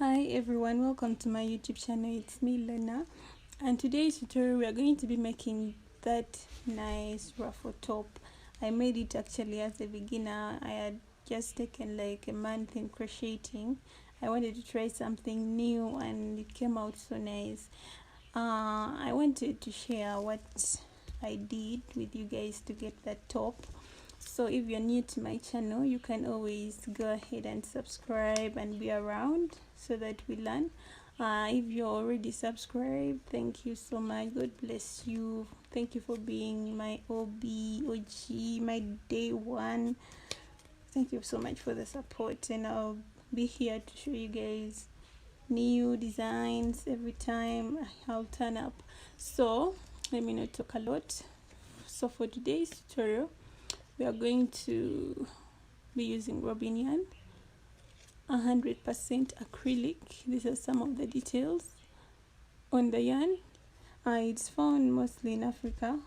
Hi everyone, welcome to my YouTube channel. It's me Lena, and today's tutorial we are going to be making that nice ruffle top. I made it actually as a beginner. I had just taken like a month in crocheting. I wanted to try something new and it came out so nice. I wanted to share what I did with you guys to get that top. So if you're new to my channel, you can always go ahead and subscribe and be around so that we learn. If you're already subscribed, thank you so much. God bless you. Thank you for being my OG, my day one. Thank you so much for the support, and I'll be here to show you guys new designs every time I'll turn up. So let me not talk a lot. So for today's tutorial, we are going to be using robin yarn, 100% acrylic. These are some of the details on the yarn. It's found mostly in Africa,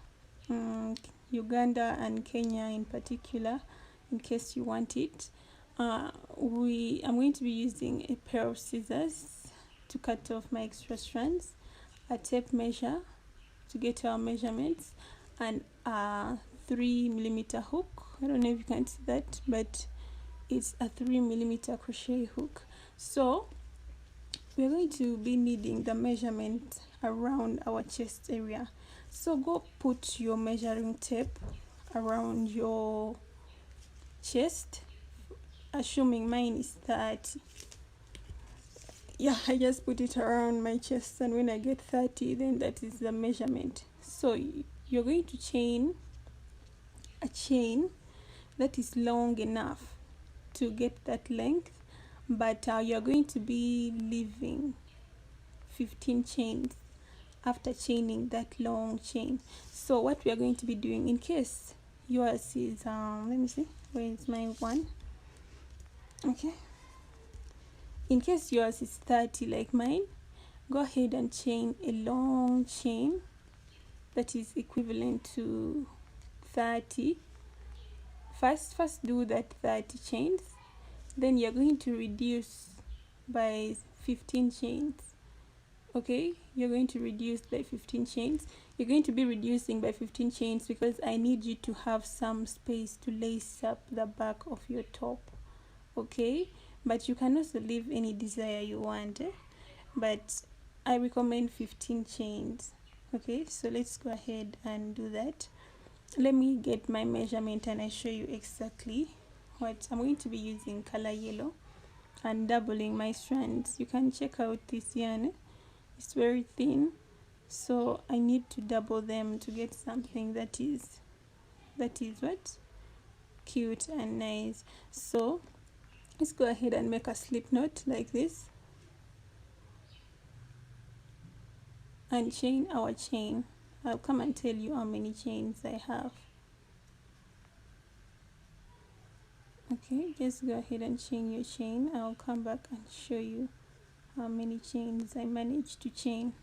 Uganda and Kenya in particular, in case you want it. I'm going to be using a pair of scissors to cut off my extra strands, a tape measure to get our measurements, and a 3mm hook. I don't know if you can see that, but it's a 3mm crochet hook. So we're going to be needing the measurement around our chest area. So go put your measuring tape around your chest, assuming mine is 30. Yeah, I just put it around my chest, and when I get 30, then that is the measurement. So you're going to chain a chain that is long enough to get that length, but you're going to be leaving 15 chains after chaining that long chain. So what we are going to be doing, in case yours is let me see, where is my one? Okay, in case yours is 30 like mine, go ahead and chain a long chain that is equivalent to 30. First do that 30 chains, then you're going to reduce by 15 chains. Okay, you're going to reduce by 15 chains. You're going to be reducing by 15 chains because I need you to have some space to lace up the back of your top. Okay, but you can also leave any desire you want, but I recommend 15 chains. Okay, so let's go ahead and do that. Let me get my measurement and I show you exactly what I'm going to be using. Color yellow and doubling my strands. You can check out this yarn, it's very thin, so I need to double them to get something that is what, cute and nice. So let's go ahead and make a slip knot like this and chain our chain. I'll come and tell you how many chains I have. Okay, just go ahead and chain your chain. I'll come back and show you how many chains I managed to chain.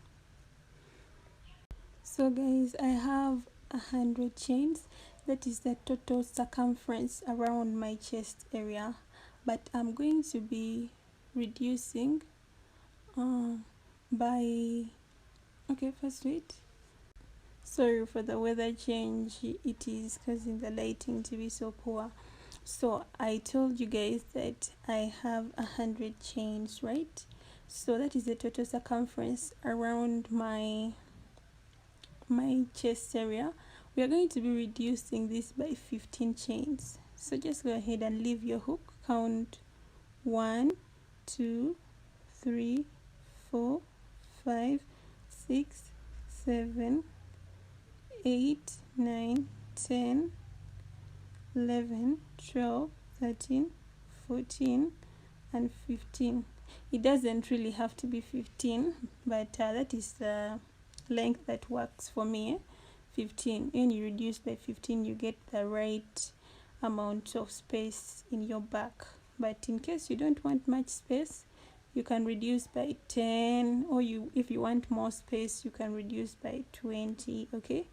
So guys, I have 100 chains. That is the total circumference around my chest area, but I'm going to be reducing by, okay, first wait, sorry for the weather change, it is causing the lighting to be so poor. So I told you guys that I have 100 chains, right? So that is the total circumference around my chest area. We are going to be reducing this by 15 chains. So just go ahead and leave your hook. Count 1, 2, 3, 4, 5, 6, 7, 8, 9, 10, 11, 12, 13, 14, and 15. It doesn't really have to be 15, but that is the length that works for me. 15. When you reduce by 15, you get the right amount of space in your back. But in case you don't want much space, you can reduce by 10, or if you want more space, you can reduce by 20. Okay,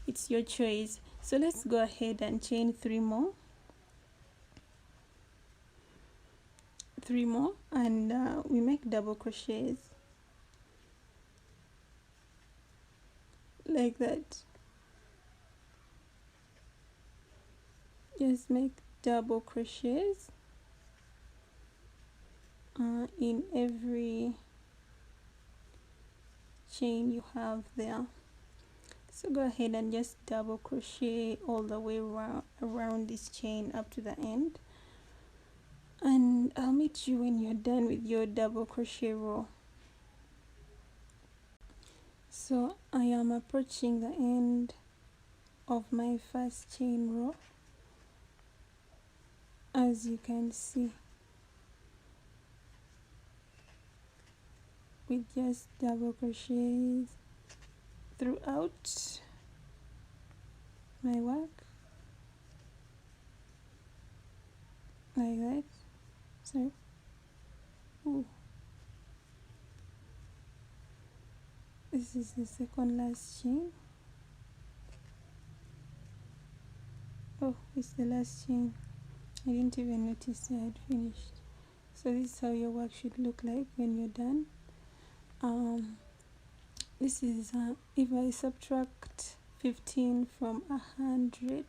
it's your choice. So let's go ahead and chain 3 more, and we make double crochets like that. Just make double crochets in every chain you have there. So go ahead and just double crochet all the way around this chain up to the end, and I'll meet you when you're done with your double crochet row. So I am approaching the end of my first chain row, as you can see, with just double crochets throughout my work like that. So this is the second last chain. Oh, it's the last chain. I didn't even notice I had finished. So this is how your work should look like when you're done. This is if I subtract 15 from 100,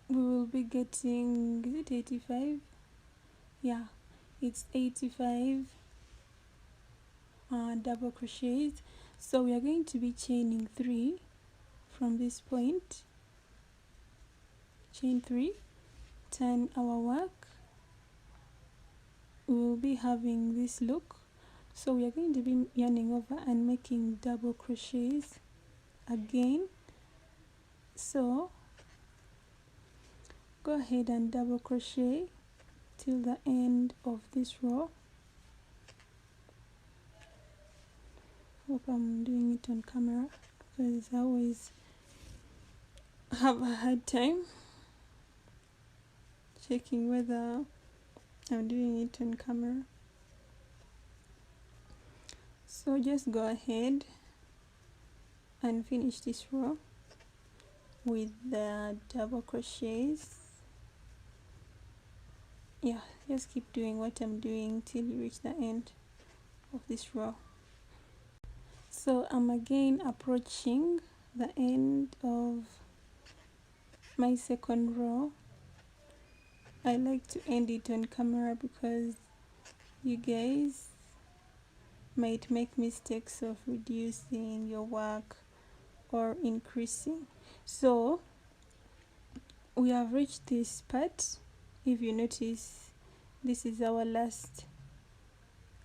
we will be getting, is it 85? Yeah, it's 85 double crochets. So we are going to be chaining 3 from this point. Chain 3, turn our work. We will be having this look. So we are going to be yarning over and making double crochets again. So go ahead and double crochet till the end of this row. Hope I'm doing it on camera, because I always have a hard time checking whether I'm doing it on camera. So just go ahead and finish this row with the double crochets. Yeah, just keep doing what I'm doing till you reach the end of this row. So I'm again approaching the end of my second row. I like to end it on camera because you guys might make mistakes of reducing your work or increasing. So we have reached this part. If you notice, this is our last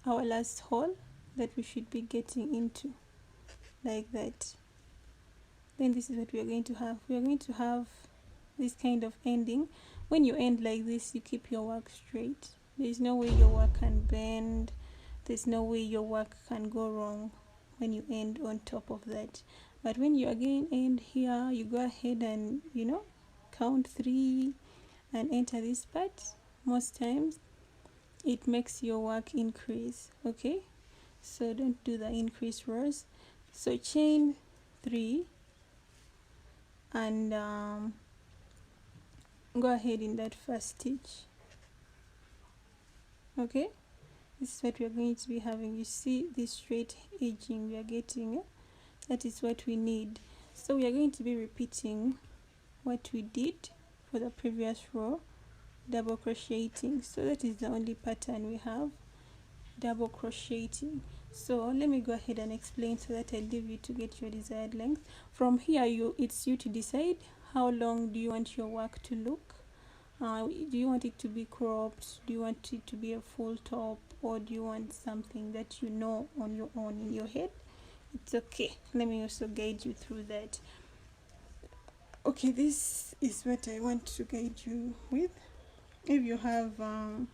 hole that we should be getting into, like that. Then this is what we are going to have. We are going to have this kind of ending. When you end like this, you keep your work straight. There's no way your work can bend. There's no way your work can go wrong when you end on top of that. But when you again end here, you go ahead and count 3 and enter this part. Most times it makes your work increase. Okay, so don't do the increase rows. So chain 3 and go ahead in that first stitch. Okay, this is what we are going to be having. You see this straight edging we are getting, that is what we need. So we are going to be repeating what we did for the previous row, double crocheting. So that is the only pattern we have, double crocheting. So let me go ahead and explain so that I leave you to get your desired length. From here, it's you to decide how long do you want your work to look. Do you want it to be cropped? Do you want it to be a full top? Or do you want something that you know on your own in your head? It's okay. Let me also guide you through that. Okay, this is what I want to guide you with. If you have a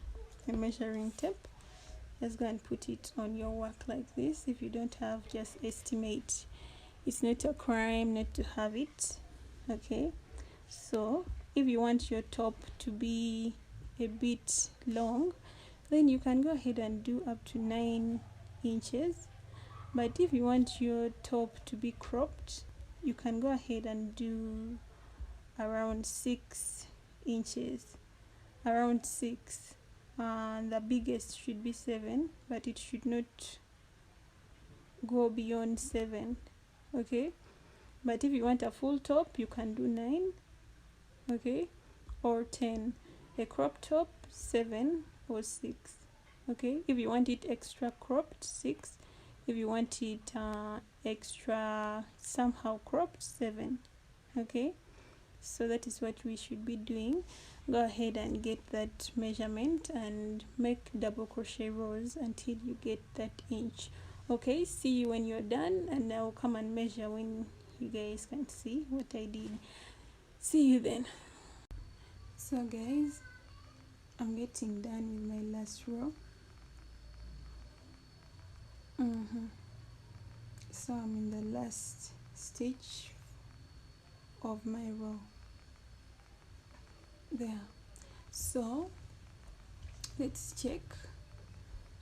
measuring tape, just go and put it on your work like this. If you don't have, just estimate. It's not a crime not to have it. Okay, so if you want your top to be a bit long, then you can go ahead and do up to 9 inches. But if you want your top to be cropped, you can go ahead and do around 6 inches, around 6. the biggest should be 7, but it should not go beyond 7. Okay, but if you want a full top, you can do 9, okay, or 10. A crop top, 7 or 6. Okay, if you want it extra cropped, 6. If you want it extra somehow cropped, 7. Okay, so that is what we should be doing. Go ahead and get that measurement and make double crochet rows until you get that inch. Okay, see you when you're done, and I'll come and measure when you guys can see what I did. See you then. So guys, I'm getting done with my last row. So I'm in the last stitch of my row there. So let's check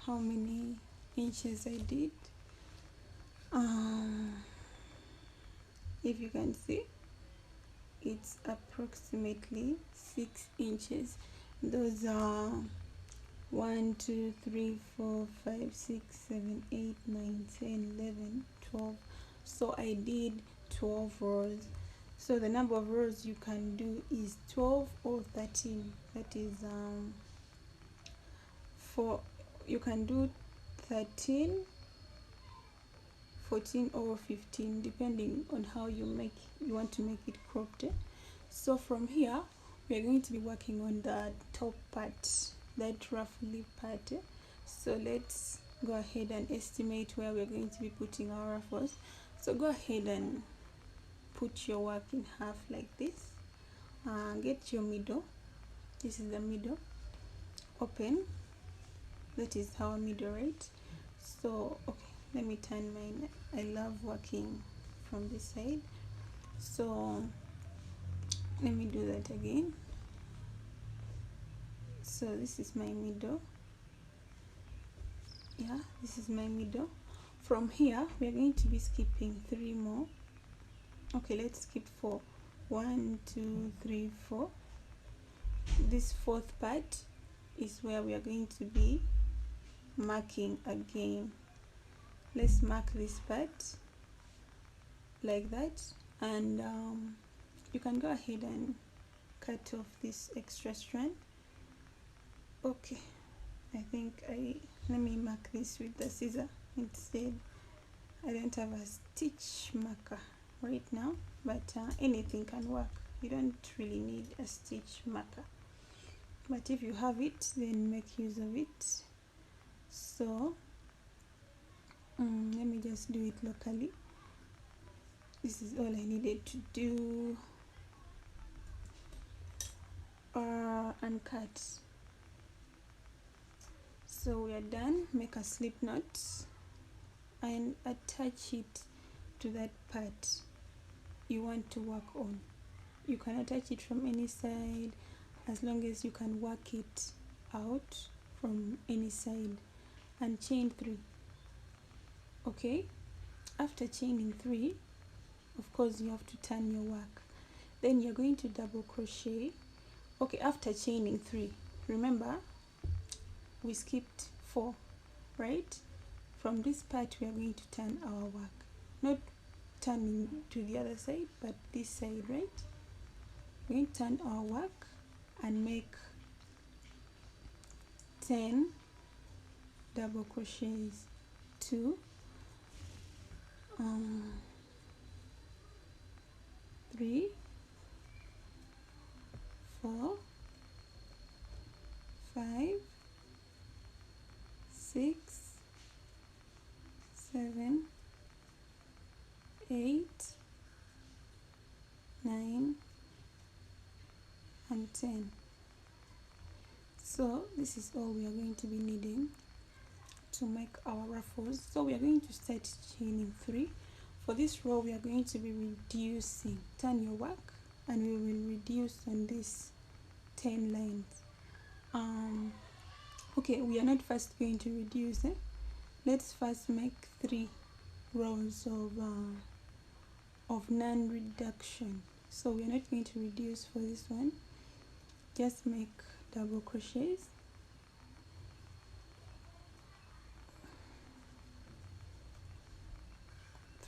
how many inches I did. If you can see, it's approximately 6 inches. Those are 1 2 3 4 5 6 7 8 9 10 11 12. So I did 12 rows. So the number of rows you can do is 12 or 13. That is for you can do 13, 14 or 15, depending on how you want to make it cropped. So from here we are going to be working on the top part, that ruffle part. So let's go ahead and estimate where we're going to be putting our ruffles. So go ahead and put your work in half like this. Get your middle. This is the middle. Open. That is our middle, right? So okay, let me turn mine. I love working from this side, so let me do that again. So this is my middle. Yeah, this is my middle. From here we are going to be skipping 3 more. Okay, let's skip 4. 1 2 3 4. This fourth part is where we are going to be marking again. Let's mark this part like that, and you can go ahead and cut off this extra strand. Okay, I think let me mark this with the scissor instead. I don't have a stitch marker right now, but anything can work. You don't really need a stitch marker, but if you have it, then make use of it. So let me just do it locally. This is all I needed to do, and cut. So we are done. Make a slip knot and attach it to that part you want to work on. You can attach it from any side as long as you can work it out from any side, and chain 3. Okay, after chaining 3, of course you have to turn your work. Then you're going to double crochet. Okay, after chaining 3, remember we skipped 4, right? From this part we are going to turn our work, not turning to the other side, but this side, right? We're going to turn our work and make 10 double crochets. 2, 3, 4, 5, 6, 7, 8, 9, and 10. So this is all we are going to be needing to make our ruffles. So we are going to start chaining 3. For this row we are going to be reducing. Turn your work and we will reduce on these 10 lines. Okay, we are not first going to reduce. Let's first make 3 rows of non-reduction. So we are not going to reduce for this one. Just make double crochets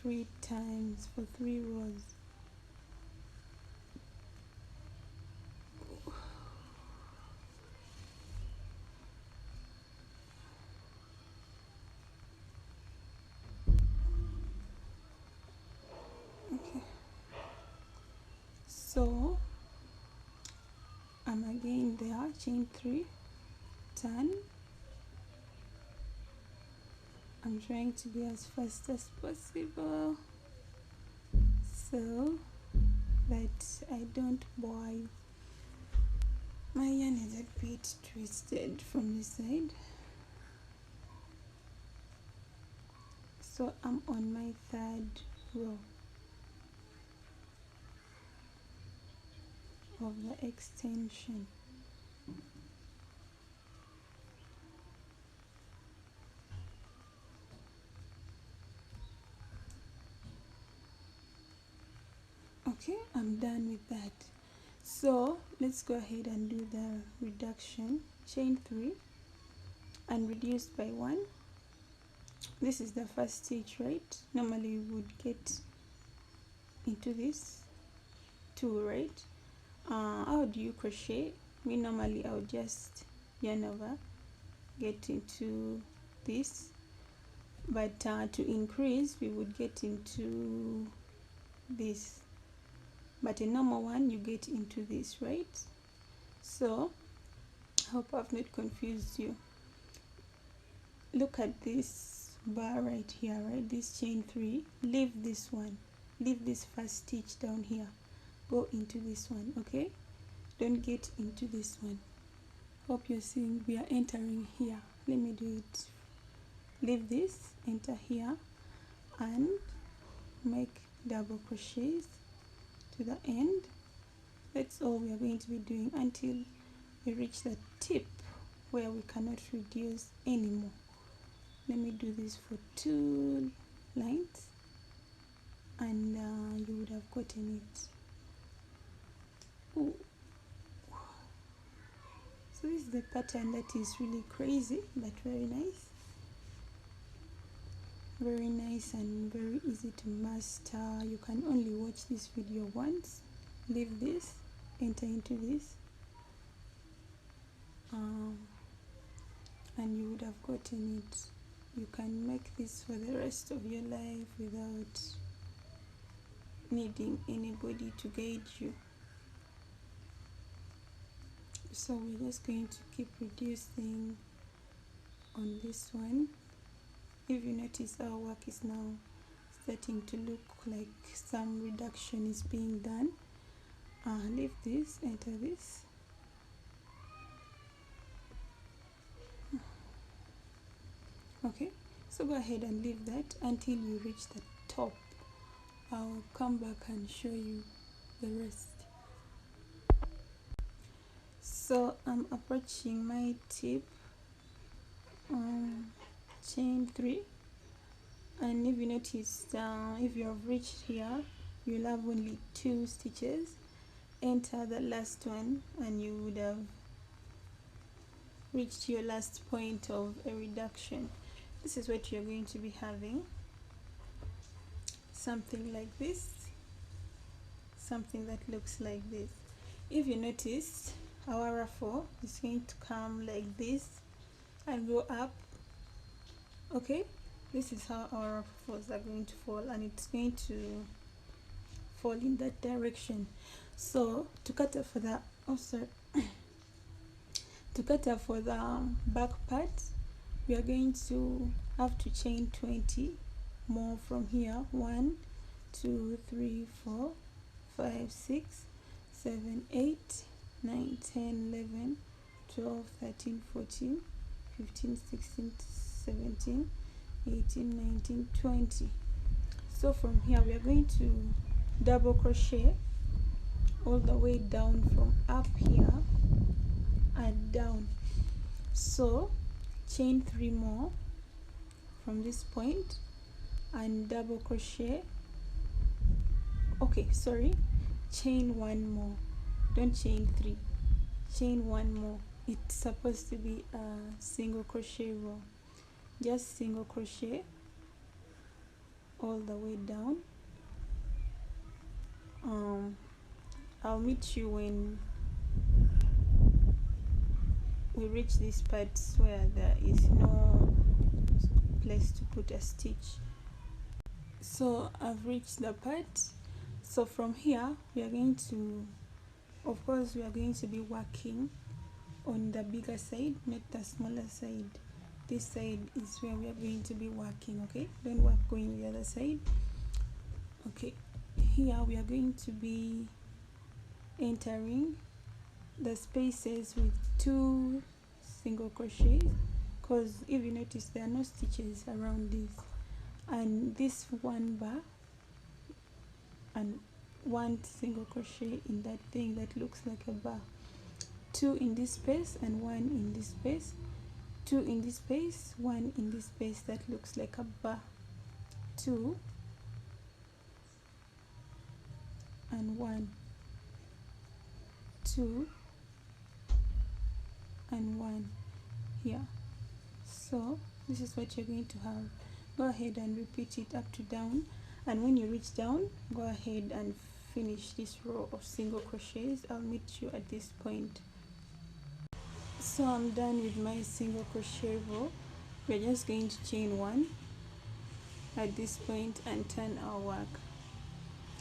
3 times for 3 rows. Okay, so I'm again there, chain 3, turn. I'm trying to be as fast as possible so that I don't boil. My yarn is a bit twisted from this side, so I'm on my 3rd row of the extension. Okay, I'm done with that. So let's go ahead and do the reduction. Chain 3 and reduce by 1. This is the first stitch, right? Normally we would get into this 2, right? How do you crochet? Me normally I would just yarn over, get into this, but to increase we would get into this, but a normal one you get into this, right? So hope I've not confused you. Look at this bar right here, right? This chain 3, leave this one, leave this first stitch down here, go into this one. Okay, don't get into this one. Hope you're seeing we are entering here. Let me do it. Leave this, enter here and make double crochets to the end. That's all we are going to be doing until we reach the tip where we cannot reduce anymore. Let me do this for 2 lines and you would have gotten it. Ooh. So this is the pattern that is really crazy but very nice. Very nice and very easy to master. You can only watch this video once. Leave this, enter into this, and you would have gotten it. You can make this for the rest of your life without needing anybody to guide you. So we're just going to keep reducing on this one. If you notice, our work is now starting to look like some reduction is being done. Leave this, enter this. Okay, so go ahead and leave that until you reach the top. I'll come back and show you the rest. So I'm approaching my tip, chain 3, and if you notice, if you have reached here, you'll have only 2 stitches. Enter the last one and you would have reached your last point of a reduction. This is what you're going to be having, something like this, something that looks like this. If you notice, our ruffle is going to come like this and go up. Okay, this is how our ruffles are going to fall, and it's going to fall in that direction. So to cut off for the to cut off for the back part, we are going to have to chain 20 more from here. 1 2 3 4 5 6 7 8 9 10 11 12 13 14 15 16 17 18 19 20. So from here we are going to double crochet all the way down from up here and down. So chain 3 more from this point and double crochet. Okay, sorry, chain 1 more, don't chain 3, chain 1 more. It's supposed to be a single crochet row. Just single crochet all the way down. I'll meet you when we reach these parts where there is no place to put a stitch. So I've reached the part. So from here we are going to, of course we are going to be working on the bigger side, not the smaller side. This side is where we are going to be working. Okay, don't work going the other side. Okay, here we are going to be entering the spaces with 2 single crochets, because if you notice there are no stitches around this, and this 1 bar and 1 single crochet in that thing that looks like a bar, 2 in this space and 1 in this space, 2 in this space, 1 in this space that looks like a bar, 2 and 1, 2 and 1 here. So this is what you're going to have. Go ahead and repeat it up to down, and when you reach down, go ahead and finish this row of single crochets. I'll meet you at this point. So I'm done with my single crochet row. We're just going to chain 1 at this point and turn our work.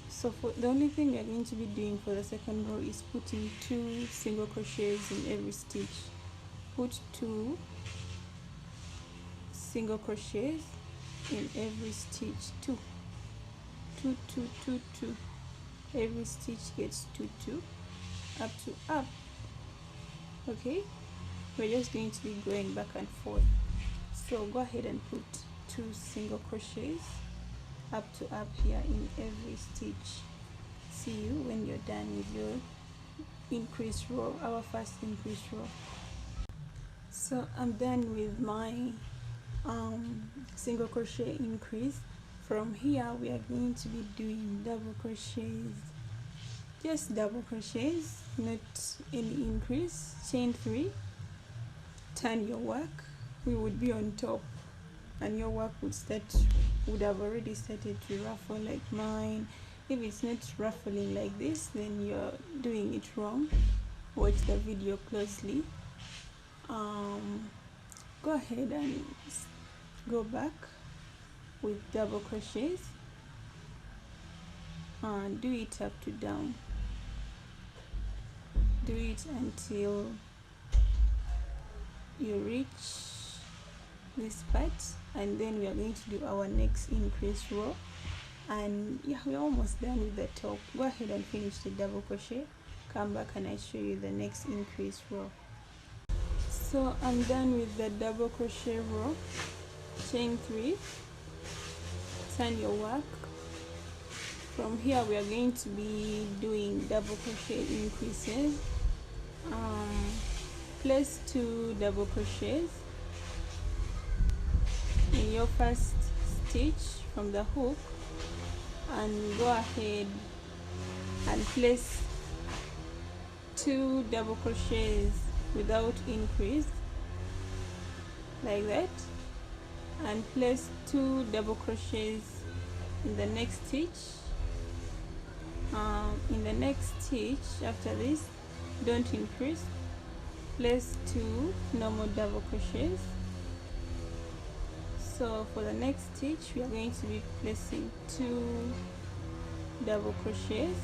So for the only thing we're going to be doing for the second row is putting 2 single crochets in every stitch. Put 2 single crochets in every stitch. 2 2 2 2 2. Every stitch gets 2 2 up to up. Okay, we're just going to be going back and forth. So go ahead and put 2 single crochets up to up here in every stitch. See you when you're done with your increase row, our first increase row. So I'm done with my single crochet increase. From here we are going to be doing double crochets, just double crochets, not any increase. Chain 3, turn your work. We would be on top and your work would have already started to ruffle like mine. If it's not ruffling like this, then you're doing it wrong. Watch the video closely. Go ahead and go back with double crochets and do it up to down. Do it until you reach this part, and then we are going to do our next increase row. And yeah, we're almost done with the top. Go ahead and finish the double crochet, come back and I show you the next increase row. So I'm done with the double crochet row. Chain 3, turn your work. From here we are going to be doing double crochet increases. Place 2 double crochets in your first stitch from the hook, and go ahead and place 2 double crochets without increase like that, and place 2 double crochets in the next stitch. In the next stitch after this, don't increase, place 2 normal double crochets. So for the next stitch we are going to be placing 2 double crochets,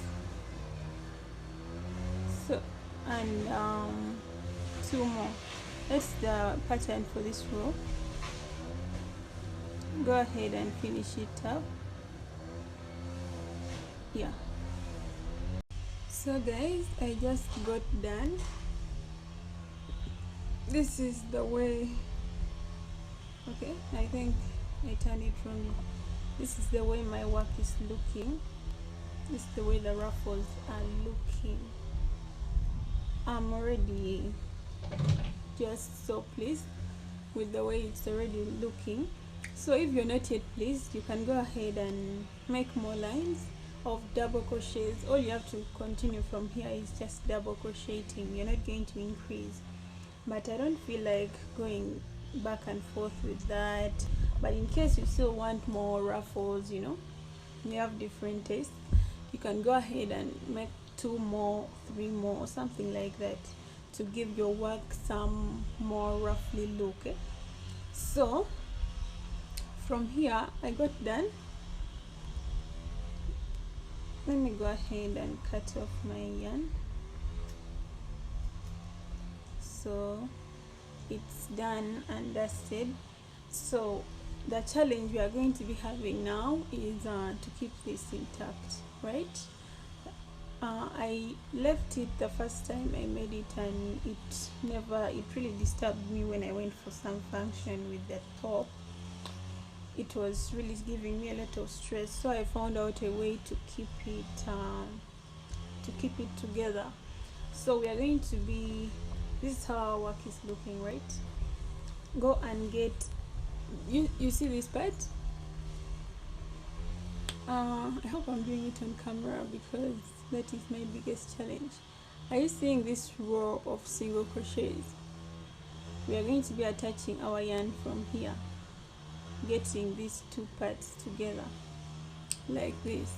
so and 2 more. That's the pattern for this row. Go ahead and finish it up. Yeah, so guys, I just got done. This is the way, okay, I think I turned it wrong. This is the way my work is looking. This is the way the ruffles are looking. I'm already just so pleased with the way it's already looking. So if you're not yet pleased, you can go ahead and make more lines of double crochets. All you have to continue from here is just double crocheting. You're not going to increase, but I don't feel like going back and forth with that. But in case you still want more ruffles, you know, you have different tastes, you can go ahead and make 2 more, 3 more, or something like that, to give your work some more roughly look. So from here I got done. Let me go ahead and cut off my yarn. So it's done and dusted. So the challenge we are going to be having now is to keep this intact, right? I left it the first time I made it, and it really disturbed me when I went for some function with the top. It was really giving me a lot of stress, so I found out a way to keep it together. So we are going to be, this is how our work is looking, right? Go and get, you see this part? I hope I'm doing it on camera because that is my biggest challenge. Are you seeing this row of single crochets? We are going to be attaching our yarn from here, getting these 2 parts together like this.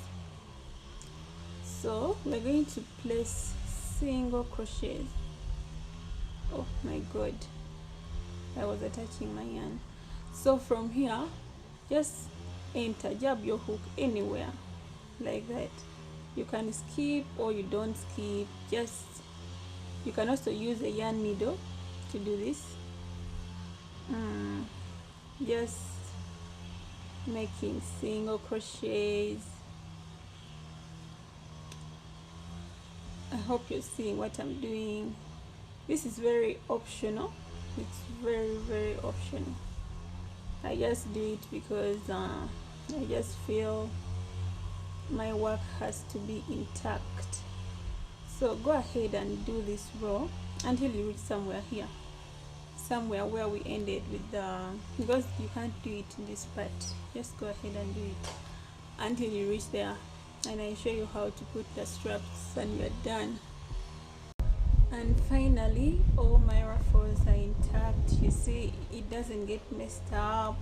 So we're going to place single crochets. Oh my god, I was attaching my yarn. So from here, just jab your hook anywhere like that. You can skip or you don't skip, you can also use a yarn needle to do this. Just making single crochets. I hope you're seeing what I'm doing. This is very optional. It's very optional. I just do it because I just feel my work has to be intact. So go ahead and do this row until you reach somewhere here, somewhere where we ended with the, because you can't do it in this part. Just go ahead and do it until you reach there, and I show you how to put the straps, and you're done. And finally, all my ruffles are intact. You see, it doesn't get messed up.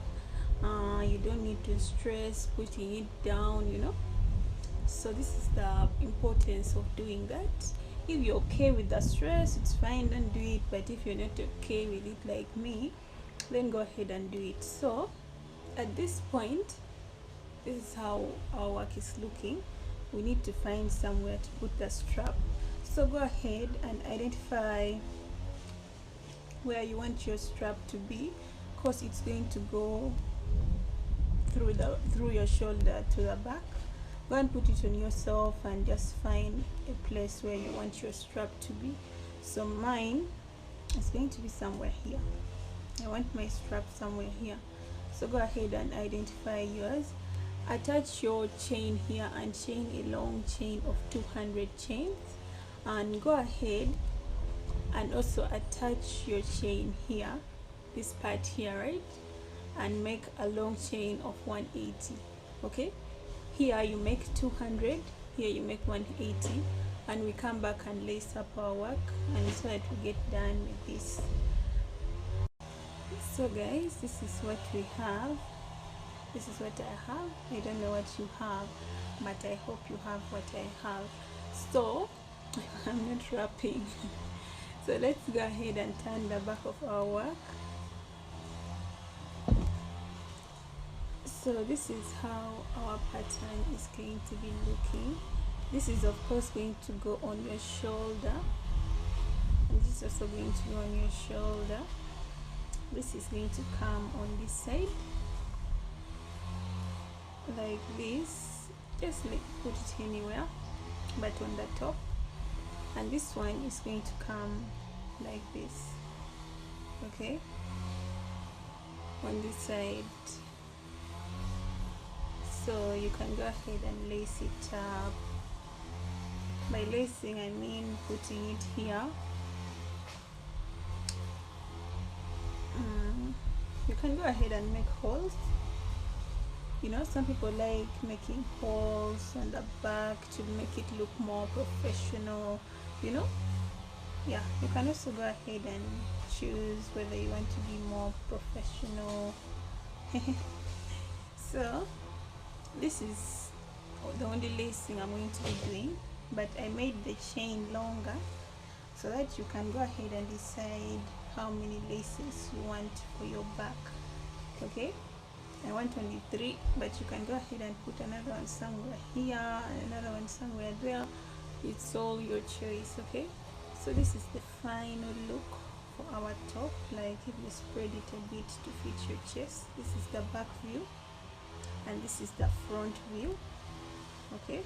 You don't need to stress putting it down, you know. So this is the importance of doing that. If you're okay with the stress, it's fine, don't do it. But if you're not okay with it like me, then go ahead and do it. So at this point, this is how our work is looking. We need to find somewhere to put the strap. So go ahead and identify where you want your strap to be, because it's going to go through your shoulder to the back. Go and put it on yourself and just find a place where you want your strap to be. So mine is going to be somewhere here. I want my strap somewhere here. So go ahead and identify yours. Attach your chain here and chain a long chain of 200 chains, and go ahead and also attach your chain here, this part here, right, and make a long chain of 180. Okay, here you make 200, here you make 180, and we come back and lace up our work, and so that we get done with this. So guys, this is what we have. This is what I have. I don't know what you have, but I hope you have what I have. So I'm not wrapping. So let's go ahead and turn the back of our work. So this is how our pattern is going to be looking. This is of course going to go on your shoulder, and this is also going to go on your shoulder. This is going to come on this side like this. Just like put it anywhere but on the top, and this one is going to come like this, okay, on this side. So you can go ahead and lace it up. By lacing I mean putting it here. You can go ahead and make holes. You know, some people like making holes on the back to make it look more professional, you know. Yeah, you can also go ahead and choose whether you want to be more professional, So this is the only lacing I'm going to be doing, but I made the chain longer so that you can go ahead and decide how many laces you want for your back. Okay, I want only 3, but you can go ahead and put another one somewhere here and another one somewhere there. It's all your choice. Okay, so this is the final look for our top. Like if you spread it a bit to fit your chest, this is the back view and this is the front view. Okay,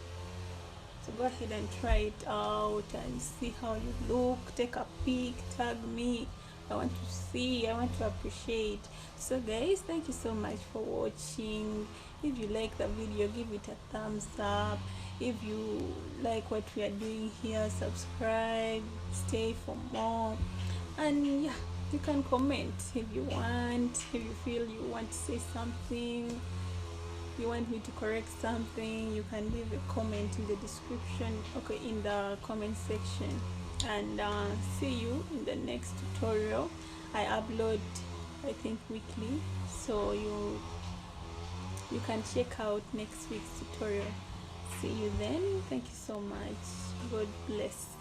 so go ahead and try it out and see how you look. Take a pic, tag me. I want to see, I want to appreciate. So guys, thank you so much for watching. If you like the video, give it a thumbs up. If you like what we are doing here, subscribe, stay for more. And yeah, you can comment if you want, if you feel you want to say something, you want me to correct something, you can leave a comment in the description, okay, in the comment section. And see you in the next tutorial. I upload, I think, weekly, so you can check out next week's tutorial. See you then. Thank you so much. God bless.